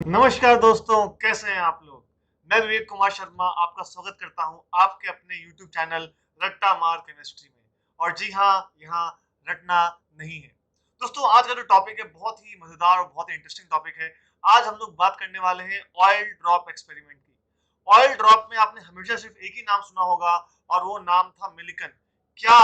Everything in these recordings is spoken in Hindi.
नमस्कार दोस्तों, कैसे हैं आप लोग। मैं विवेक कुमार शर्मा आपका स्वागत करता हूं आपके अपने YouTube चैनल रट्टा मार केमिस्ट्री में। और जी हाँ, यहाँ रटना नहीं है। दोस्तों, आज का जो टॉपिक है बहुत ही मजेदार और बहुत ही इंटरेस्टिंग टॉपिक है। आज हम लोग बात करने वाले हैं ऑयल ड्रॉप एक्सपेरिमेंट की। ऑयल ड्रॉप में आपने हमेशा सिर्फ एक ही नाम सुना होगा और वो नाम था मिलिकन। क्या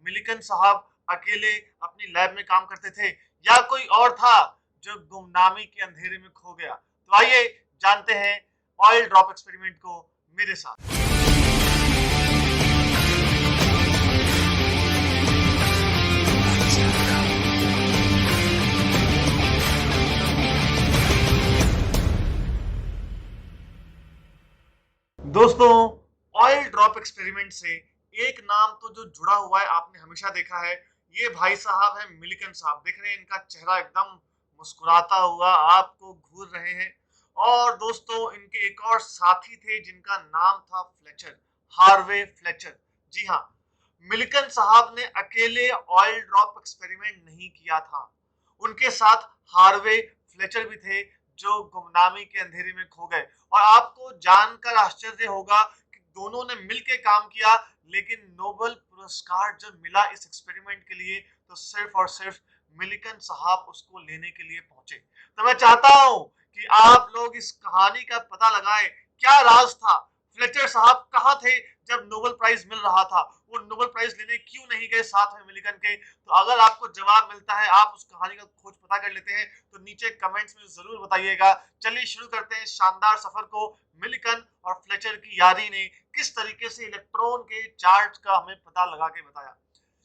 मिलिकन साहब अकेले अपनी लैब में काम करते थे या कोई और था जो गुमनामी के अंधेरे में खो गया? तो आइए जानते हैं ऑयल ड्रॉप एक्सपेरिमेंट को मेरे साथ। दोस्तों, ऑयल ड्रॉप एक्सपेरिमेंट से एक नाम तो जो जुड़ा हुआ है आपने हमेशा देखा है, ये भाई साहब है मिलिकन साहब। देख रहे हैं इनका चेहरा एकदम मुस्कुराता हुआ आपको घूर रहे हैं। और दोस्तों, इनके एक और साथी थे जिनका नाम था फ्लेचर, हार्वे फ्लेचर। जी हाँ, मिलिकन साहब ने अकेले ऑयल ड्रॉप एक्सपेरिमेंट नहीं किया था, उनके साथ हार्वे फ्लेचर भी थे जो गुमनामी के अंधेरे में खो गए। और आपको जानकर आश्चर्य होगा कि दोनों ने मिलकर काम किया, लेकिन नोबेल पुरस्कार जब मिला इस एक्सपेरिमेंट के लिए तो सिर्फ और सिर्फ मिलिकन साहब उसको लेने के लिए पहुंचे। तो मैं चाहता हूं कि आप लोग इस कहानी का पता लगाएं, क्या राज था। फ्लेचर साहब कहाँ थे जब नोबेल प्राइज मिल रहा था? वो नोबेल प्राइज लेने क्यों नहीं गए साथ में मिलिकन के? तो अगर आपको जवाब मिलता है, आप उस कहानी का खोज पता कर लेते हैं, तो नीचे कमेंट्स में जरूर बताइएगा। चलिए शुरू करते हैं शानदार सफर को। मिलिकन और फ्लेचर की यारी ने किस तरीके से इलेक्ट्रॉन के चार्ज का हमें पता लगा के बताया।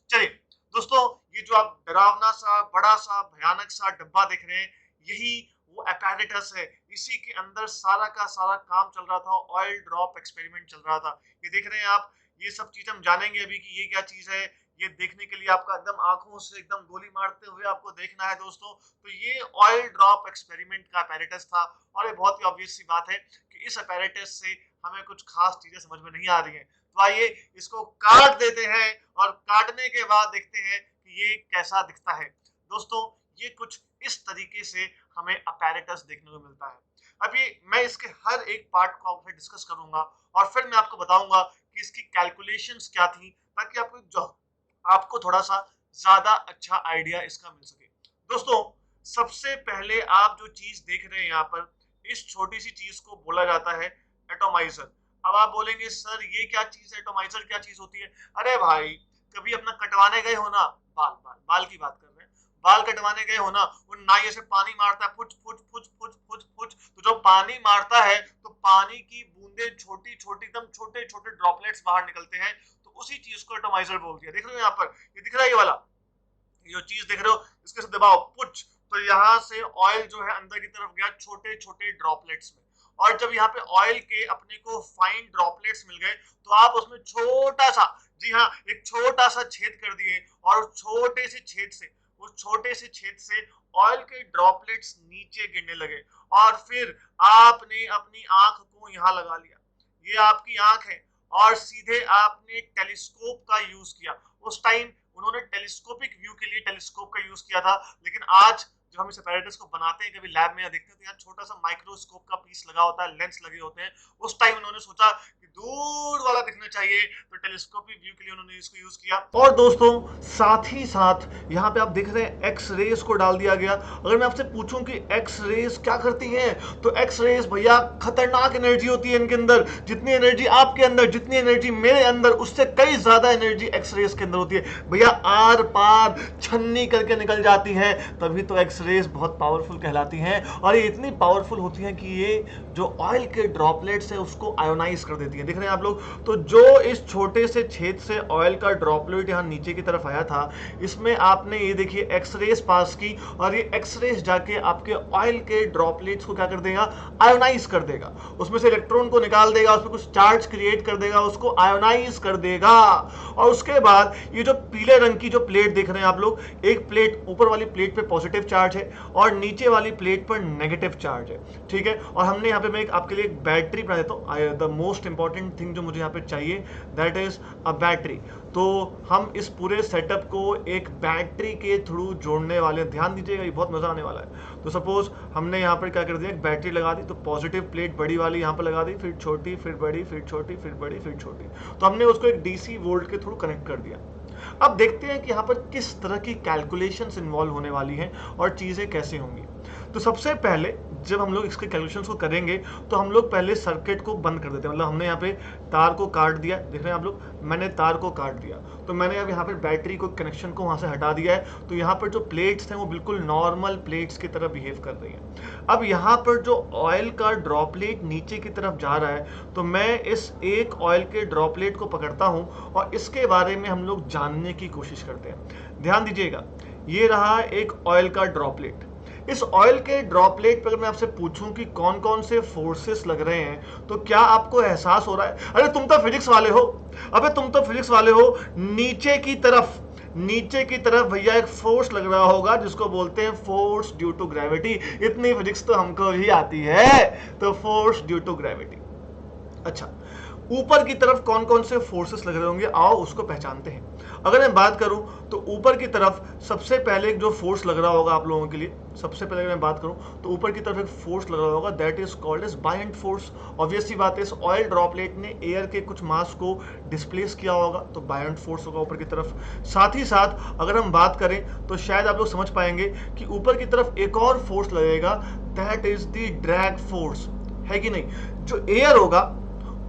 चलिए दोस्तों, ये जो आप डरावना सा, बड़ा सा, भयानक सा डब्बा देख रहे हैं, यही वो अपैरेटस है। इसी के अंदर सारा का सारा काम चल रहा था, ऑयल ड्रॉप एक्सपेरिमेंट चल रहा था। ये देख रहे हैं आप, ये सब चीज हम जानेंगे अभी कि ये क्या चीज है। ये देखने के लिए आपका एकदम आंखों से एकदम गोली मारते हुए आपको देखना है दोस्तों। तो ये ऑयल ड्रॉप एक्सपेरिमेंट का अपैरेटस था। और ये बहुत ही ऑब्वियस सी बात है कि इस अपैरेटस से हमें कुछ खास चीजें समझ में नहीं आ रही हैं। तो आइए इसको काट देते हैं और काटने के बाद देखते हैं कि ये कैसा दिखता है। दोस्तों, ये कुछ इस तरीके से हमें अपैरेटस देखने को मिलता है। अभी मैं इसके हर एक पार्ट को आपसे डिस्कस करूंगा और फिर मैं आपको बताऊंगा कि इसकी कैलकुलेशंस क्या थी, ताकि आपको थोड़ा सा ज्यादा अच्छा आइडिया इसका मिल सके। दोस्तों, सबसे पहले आप जो चीज देख रहे हैं यहाँ पर, इस छोटी सी चीज को बोला जाता है एटोमाइजर। अब आप बोलेंगे सर ये क्या चीज है, एटोमाइजर क्या चीज होती है? अरे भाई, कभी अपना कटवाने गए हो ना, बाल बाल बाल की बात कर रहे हैं, बाल कटवाने गए हो ना, वो नाई ऐसे पानी मारता है, फुच फुच फुच फुच फुच फुच। तो जब पानी मारता है तो पानी की बूंदे छोटी छोटी, एकदम छोटे छोटे ड्रॉपलेट्स बाहर निकलते हैं। तो उसी चीज को एटोमाइजर बोलती है। देख रहे हो यहाँ पर, ये दिख रहा है ये वाला, ये जो चीज देख रहे हो, इसके से दबाओ पुच, तो यहाँ से ऑयल जो है अंदर की तरफ गया छोटे छोटे ड्रॉपलेट्स में। और जब यहाँ पे ऑयल के अपने को फाइन ड्रॉपलेट्स मिल गए, तो आप उसमें छोटा सा, जी हाँ, एक छोटा सा छेद कर दिए। और उस छोटे से छेद से, उस छोटे से छेद से ऑयल के ड्रॉपलेट्स नीचे गिरने लगे। और फिर आपने अपनी आंख को यहाँ लगा लिया, ये आपकी आंख है, और सीधे आपने टेलीस्कोप का यूज किया। उस टाइम उन्होंने टेलीस्कोपिक व्यू के लिए टेलीस्कोप का यूज किया था, लेकिन आज जब हम इस apparatus को बनाते हैं, कभी लैब में या देखते हैं, तो यहाँ छोटा सा माइक्रोस्कोप का पीस लगा होता है, लेंस लगे होते हैं। उस टाइम उन्होंने सोचा कि दूर वाला दिखना चाहिए, तो टेलीस्कोपिक व्यू के लिए उन्होंने इसको यूज किया। और दोस्तों, साथ ही साथ यहाँ पे आप देख रहे हैं एक्स रेज को डाल दिया गया। अगर मैं आपसे पूछूं कि एक्स रेज क्या करती हैं, तो एक्स रेज भैया खतरनाक एनर्जी होती है इनके अंदर। जितनी एनर्जी आपके अंदर, जितनी एनर्जी मेरे अंदर, उससे कई ज्यादा एनर्जी एक्स रेज के अंदर होती है भैया। आर पार छन्नी करके निकल जाती हैं, तभी तो एक्स रेज बहुत पावरफुल कहलाती हैं। और ये इतनी पावरफुल होती हैं कि ये जो ऑयल के ड्रॉपलेट्स है उसको आयोनाइज कर देती है। देख रहे हैं आप लोग, तो जो इस छोटे से छेद से ऑयल का ड्रॉपलेट यहाँ नीचे की तरफ आया था, इसमें आपने ये देखिए एक्स रेज पास की, और ये एक्स रेज जाके आपके ऑयल के ड्रॉपलेट्स को क्या कर देगा, आयोनाइज कर देगा। उसमें से इलेक्ट्रॉन को निकाल देगा, उसमें कुछ चार्ज क्रिएट कर देगा, उसको आयोनाइज कर देगा। और उसके बाद ये जो पीले रंग की जो प्लेट देख रहे हैं आप लोग, एक प्लेट, ऊपर वाली प्लेट पे पॉजिटिव चार्ज है और नीचे वाली प्लेट पर नेगेटिव चार्ज है, ठीक है। और हमने यहाँ पे, मैं आपके लिए एक बैटरी बना देता हूँ, the most important important thing जो मुझे यहाँ पे चाहिए, दैट इज अ बैटरी। तो हम इस पूरे सेटअप को एक बैटरी के थ्रू जोड़ने वाले, ध्यान दीजिएगा ये बहुत मजा आने वाला है। तो सपोज हमने यहाँ पर क्या कर दिया, एक बैटरी लगा दी, तो पॉजिटिव प्लेट बड़ी वाली यहाँ पर लगा दी, फिर छोटी, फिर बड़ी, फिर छोटी, फिर बड़ी, फिर छोटी। तो हमने उसको एक डीसी वोल्ट के थ्रू कनेक्ट कर दिया। अब देखते हैं कि यहाँ पर किस तरह की कैलकुलेशंस इन्वॉल्व होने वाली हैं और चीजें कैसे होंगी। तो सबसे पहले जब हम लोग इसके कैलकुलेशंस को करेंगे तो हम लोग पहले सर्किट को बंद कर देते हैं। मतलब हमने यहाँ पे तार को काट दिया, देख रहे हैं आप लोग, मैंने तार को काट दिया, तो मैंने अब यहाँ पे बैटरी को कनेक्शन को वहाँ से हटा दिया है। तो यहाँ पर जो प्लेट्स हैं वो बिल्कुल नॉर्मल प्लेट्स की तरह बिहेव कर रही हैं। अब यहाँ पर जो ऑयल का ड्रॉपलेट नीचे की तरफ जा रहा है, तो मैं इस एक ऑयल के ड्रॉपलेट को पकड़ता हूँ और इसके बारे में हम लोग जानने की कोशिश करते हैं। ध्यान दीजिएगा, ये रहा एक ऑयल का ड्रॉपलेट। इस ऑयल के ड्रॉपलेट पर मैं आपसे पूछूं कि कौन कौन से फोर्सेस लग रहे हैं, तो क्या आपको एहसास हो रहा है? अरे तुम तो फिजिक्स वाले हो, अबे तुम तो फिजिक्स वाले हो। नीचे की तरफ भैया एक फोर्स लग रहा होगा जिसको बोलते हैं फोर्स ड्यू टू ग्रेविटी। इतनी फिजिक्स तो हमको भी आती है, तो फोर्स ड्यू टू ग्रेविटी। अच्छा, ऊपर की तरफ कौन कौन से फोर्सेस लग रहे होंगे, आओ उसको पहचानते हैं। अगर मैं बात करूं तो ऊपर की तरफ सबसे पहले जो फोर्स लग रहा होगा आप लोगों के लिए, सबसे पहले अगर मैं बात करूं तो ऊपर की तरफ एक फोर्स लग रहा होगा, that is called as buoyant force. Obvious सी बात है, इस ऑयल ड्रॉपलेट ने एयर के कुछ मास को डिस्प्लेस किया होगा, तो बायंट फोर्स होगा ऊपर की तरफ। साथ ही साथ अगर हम बात करें तो शायद आप लोग समझ पाएंगे कि ऊपर की तरफ एक और फोर्स लगेगा, that is the drag force, है कि नहीं? जो एयर होगा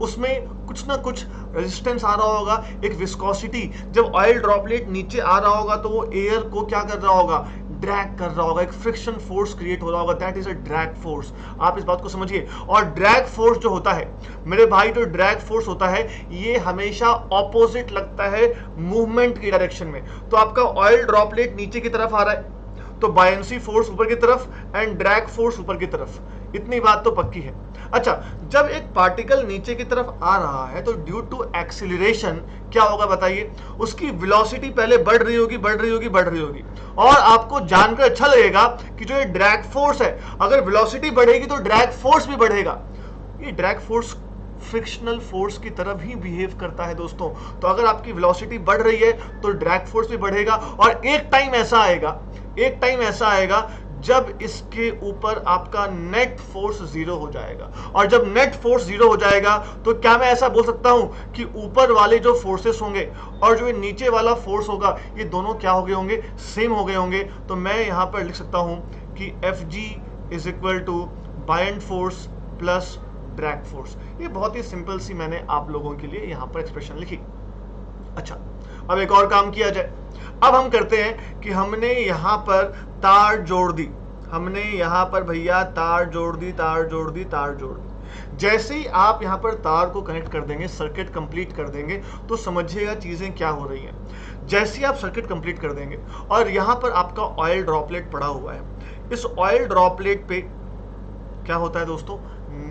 उसमें कुछ ना कुछ रेजिस्टेंस आ रहा होगा, एक विस्कोसिटी। जब ऑयल ड्रॉपलेट नीचे आ रहा होगा तो वो एयर को क्या कर रहा होगा, ड्रैग कर रहा होगा, एक फ्रिक्शन फोर्स क्रिएट हो रहा होगा, that is a drag force. आप इस बात को समझिए। और ड्रैग फोर्स जो होता है मेरे भाई, जो ड्रैग फोर्स होता है ये हमेशा ऑपोजिट लगता है मूवमेंट की डायरेक्शन में। तो आपका ऑयल ड्रॉपलेट नीचे की तरफ आ रहा है तो बायंसी फोर्स ऊपर की तरफ एंड ड्रैग फोर्स ऊपर की तरफ, इतनी बात तो पक्की है। अच्छा, जब एक पार्टिकल नीचे की तरफ आ रहा है तो ड्यू टू एक्सीलरेशन क्या होगा बताइए, उसकी वेलोसिटी पहले बढ़ रही होगी, बढ़ रही होगी, बढ़ रही होगी। और आपको जानकर अच्छा लगेगा कि जो ये ड्रैग फोर्स है, अगर वेलोसिटी बढ़ेगी तो ड्रैग फोर्स भी बढ़ेगा। ये ड्रैग फोर्स फ्रिक्शनल फोर्स की तरह भी बिहेव करता है दोस्तों। तो अगर आपकी वेलोसिटी बढ़ रही है तो ड्रैग फोर्स भी बढ़ेगा। और एक टाइम ऐसा आएगा जब इसके ऊपर आपका नेट फोर्स जीरो हो जाएगा। और जब नेट फोर्स जीरो हो जाएगा तो क्या मैं ऐसा बोल सकता हूं कि ऊपर वाले जो फोर्सेस होंगे और जो नीचे वाला फोर्स होगा, ये दोनों क्या हो गए होंगे, सेम हो गए होंगे। तो मैं यहां पर लिख सकता हूं कि Fg is equal to buoyant force plus drag force. ये बहुत ही सिंपल सी मैंने आप लोगों के लिए यहां पर एक्सप्रेशन लिखी। अच्छा, अब एक और काम किया जाए। अब हम करते हैं कि हमने यहां पर तार जोड़ दी, हमने यहां पर भैया तार जोड़ दी, तार जोड़ दी, तार जोड़ दी। जैसे ही आप यहां पर तार को कनेक्ट कर देंगे, सर्किट कंप्लीट कर देंगे, तो समझिएगा चीजें क्या हो रही हैं। जैसे ही आप सर्किट कंप्लीट कर देंगे और यहां पर आपका ऑयल ड्रॉपलेट पड़ा हुआ है, इस ऑयल ड्रॉपलेट पे क्या होता है दोस्तों,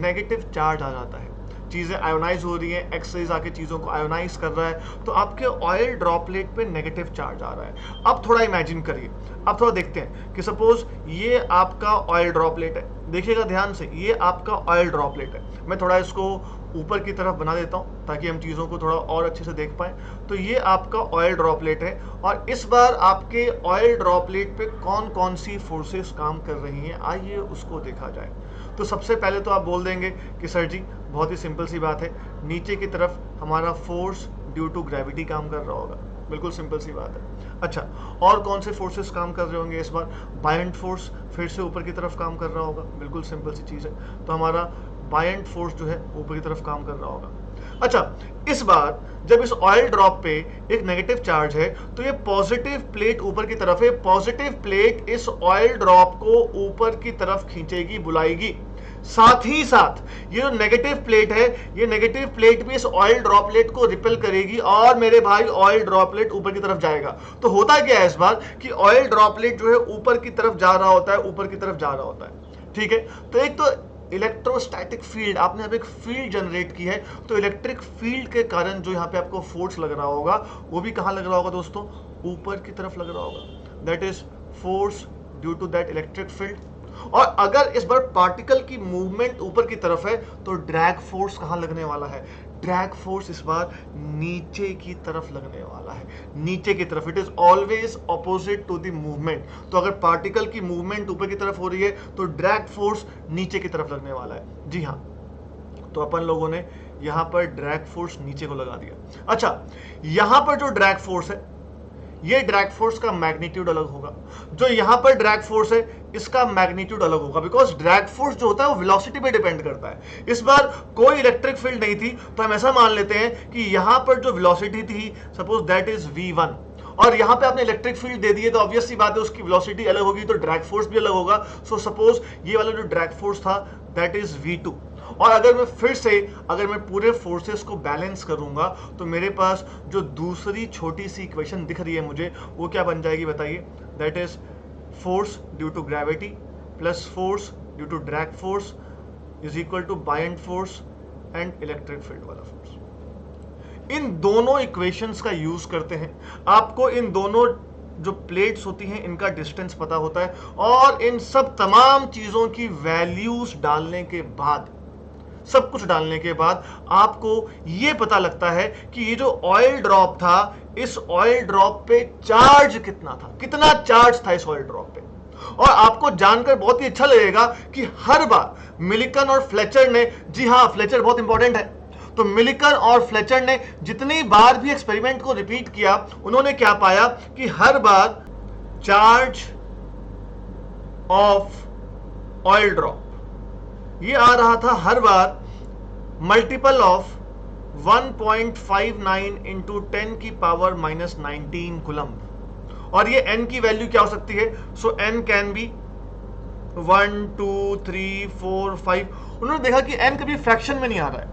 नेगेटिव चार्ज आ जाता है। चीजें आयोनाइज हो रही हैं, एक्स रेज आके चीजों को आयोनाइज कर रहा है, तो आपके ऑयल ड्रॉपलेट पे नेगेटिव चार्ज आ रहा है। अब थोड़ा इमेजिन करिए, अब थोड़ा देखते हैं कि सपोज ये आपका ऑयल ड्रॉपलेट है, देखिएगा ध्यान से, ये आपका ऑयल ड्रॉपलेट है। मैं थोड़ा इसको ऊपर की तरफ बना देता हूं ताकि हम चीजों को थोड़ा और अच्छे से देख पाए। तो ये आपका ऑयल ड्रॉपलेट है और इस बार आपके ऑयल ड्रॉपलेट पे कौन कौन सी फोर्सेस काम कर रही हैं, आइए उसको देखा जाए। तो सबसे पहले तो आप बोल देंगे कि सर जी बहुत ही सिंपल सी बात है, नीचे की तरफ हमारा फोर्स ड्यू टू ग्रेविटी काम कर रहा होगा, बिल्कुल सिंपल सी बात है। अच्छा, और कौन से फोर्सेस काम कर रहे होंगे इस बार, बायंट फोर्स फिर से ऊपर की तरफ काम कर रहा होगा, बिल्कुल सिंपल सी चीज है। तो हमारा बायंट फोर्स जो है ऊपर की तरफ काम कर रहा होगा। अच्छा, इस बार जब इस ऑयल ड्रॉप पे एक नेगेटिव चार्ज है तो ये पॉजिटिव प्लेट ऊपर की तरफ है, पॉजिटिव प्लेट इस ऑयल ड्रॉप को ऊपर की तरफ खींचेगी, बुलाएगी। साथ ही साथ ये जो नेगेटिव प्लेट है, ये नेगेटिव प्लेट भी इस ऑयल ड्रॉपलेट को रिपेल करेगी और मेरे भाई ऑयल ड्रॉपलेट ऊपर की तरफ जाएगा। तो होता क्या है इस बार कि ऑयल ड्रॉपलेट जो है ऊपर की तरफ जा रहा होता है, ऊपर की तरफ जा रहा होता है, ठीक है। तो एक तो इलेक्ट्रोस्टैटिक फील्ड, आपने अब एक फील्ड जनरेट की है, तो इलेक्ट्रिक फील्ड के कारण जो यहाँ पे आपको फोर्स लग रहा होगा वो भी कहाँ लग रहा होगा दोस्तों, ऊपर की तरफ लग रहा होगा, that is force due to that electric field. और अगर इस बार पार्टिकल की मूवमेंट ऊपर की तरफ है तो ड्रैग फोर्स कहां लगने वाला है, ड्रैग फोर्स इस बार नीचे की तरफ लगने वाला है, नीचे की तरफ। It is always opposite to the movement. तो अगर पार्टिकल की मूवमेंट ऊपर की तरफ हो रही है तो ड्रैग फोर्स नीचे की तरफ लगने वाला है। जी हाँ, तो अपन लोगों ने यहां पर ड्रैग फोर्स नीचे को लगा दिया। अच्छा, यहां पर जो ड्रैग फोर्स है, ये ड्रैग फोर्स का मैग्नीट्यूड अलग होगा। जो यहां पर ड्रैग फोर्स है, इसका मैग्नीट्यूड अलग होगा, बिकॉज ड्रैग फोर्स जो होता है वो वेलोसिटी पे डिपेंड करता है। इस बार कोई इलेक्ट्रिक फील्ड नहीं थी, तो हम ऐसा मान लेते हैं कि यहां पर जो वेलोसिटी थी, सपोज दैट इज v1, और यहां पे आपने इलेक्ट्रिक फील्ड दे दिए, तो ऑब्वियस सी बात है उसकी वेलोसिटी अलग होगी, तो ड्रैग फोर्स भी अलग होगा। सो सपोज ये वाला जो ड्रैग फोर्स था, दैट इज v2। और अगर मैं फिर से पूरे फोर्सेस को बैलेंस करूंगा, तो मेरे पास जो दूसरी छोटी सी इक्वेशन दिख रही है मुझे, वो क्या बन जाएगी बताइए? That is force due to gravity plus force due to drag force is equal to buoyant force and electric field वाला फोर्स। इन दोनों इक्वेशंस का यूज करते हैं। आपको इन दोनों जो प्लेट्स होती हैं इनका डिस्टेंस पता होता है, और इन सब तमाम चीजों की वैल्यूज डालने के बाद, सब कुछ डालने के बाद आपको यह पता लगता है कि ये जो ऑयल ड्रॉप था, इस ऑयल ड्रॉप पे चार्ज कितना था, कितना चार्ज था इस ऑयल ड्रॉप पे। और आपको जानकर बहुत ही अच्छा लगेगा कि हर बार मिलिकन और फ्लेचर ने, जी हां फ्लेचर बहुत इंपॉर्टेंट है, तो मिलिकन और फ्लेचर ने जितनी बार भी एक्सपेरिमेंट को रिपीट किया, उन्होंने क्या पाया कि हर बार चार्ज ऑफ ऑयल ड्रॉप ये आ रहा था हर बार मल्टीपल ऑफ 1.59 इंटू 10 की पावर माइनस 19 कूलम्ब। और ये n की वैल्यू क्या हो सकती है? सो n कैन बी 1 2 3 4 5। उन्होंने देखा कि n कभी फ्रैक्शन में नहीं आ रहा है,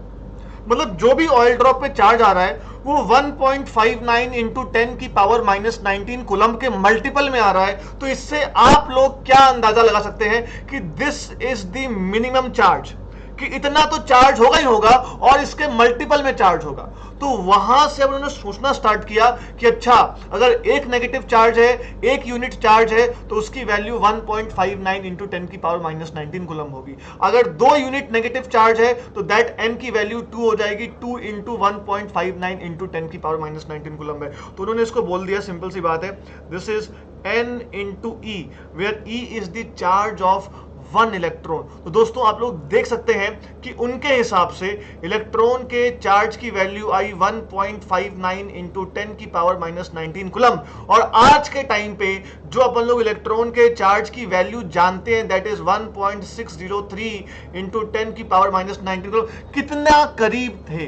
मतलब जो भी ऑयल ड्रॉप पे चार्ज आ रहा है वो 1.59 इंटू 10 की पावर माइनस 19 कूलम्ब के मल्टीपल में आ रहा है। तो इससे आप लोग क्या अंदाजा लगा सकते हैं कि this is the minimum charge, कि इतना तो चार्ज होगा ही होगा और इसके मल्टीपल में चार्ज होगा। तो वहां से अब उन्होंने सोचना स्टार्ट किया कि अच्छा, अगर एक नेगेटिव चार्ज है, एक यूनिट चार्ज है, तो उसकी वैल्यू 1.59 इंटू 10 की पावर माइनस 19 कूलम्ब होगी। अगर 2 यूनिट नेगेटिव चार्ज है तो दैट n की वैल्यू 2 हो जाएगी, 2 इंटू 1.59 इंटू 10 की पावर माइनस 19 कूलम्ब है। तो उन्होंने इसको बोल दिया, सिंपल सी बात है, this is n into e, where e is the charge of 1 electron. तो दोस्तों आप लोग देख सकते हैं कि उनके हिसाब से इलेक्ट्रॉन के चार्ज की वैल्यू आई 1.59 इंटू 10 की पावर माइनस 19 कूलम्ब। और आज के टाइम पे जो अपन लोग इलेक्ट्रॉन के चार्ज की वैल्यू जानते हैं, दैट इज 1.603 इंटू 10 की पावर माइनस 19 कूलम्ब। कितना करीब थे,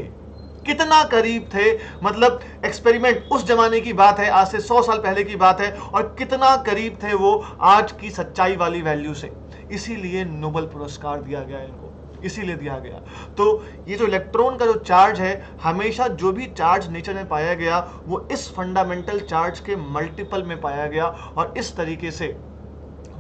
कितना करीब थे, मतलब एक्सपेरिमेंट उस जमाने की बात है, आज से 100 साल पहले की बात है, और कितना करीब थे वो आज की सच्चाई वाली वैल्यू से। इसीलिए नोबेल पुरस्कार दिया गया इनको, इसीलिए दिया गया। तो ये जो इलेक्ट्रॉन का जो चार्ज है, हमेशा जो भी चार्ज नेचर में पाया गया वो इस फंडामेंटल चार्ज के मल्टीपल में पाया गया, और इस तरीके से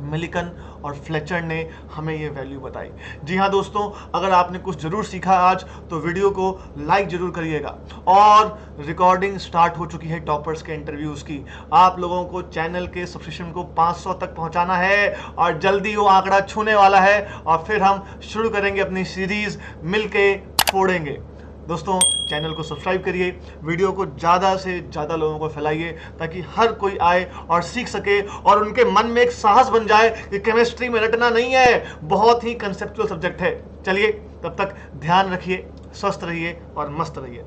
मिलिकन और फ्लेचर ने हमें ये वैल्यू बताई। जी हाँ दोस्तों, अगर आपने कुछ जरूर सीखा आज, तो वीडियो को लाइक जरूर करिएगा। और रिकॉर्डिंग स्टार्ट हो चुकी है टॉपर्स के इंटरव्यूज की। आप लोगों को चैनल के सब्सक्रिप्शन को 500 तक पहुंचाना है, और जल्दी वो आंकड़ा छूने वाला है, और फिर हम शुरू करेंगे अपनी सीरीज मिलके फोड़ेंगे। दोस्तों चैनल को सब्सक्राइब करिए, वीडियो को ज़्यादा से ज़्यादा लोगों को फैलाइए, ताकि हर कोई आए और सीख सके, और उनके मन में एक साहस बन जाए कि केमिस्ट्री में रटना नहीं है, बहुत ही कंसेप्चुअल सब्जेक्ट है। चलिए, तब तक ध्यान रखिए, स्वस्थ रहिए और मस्त रहिए।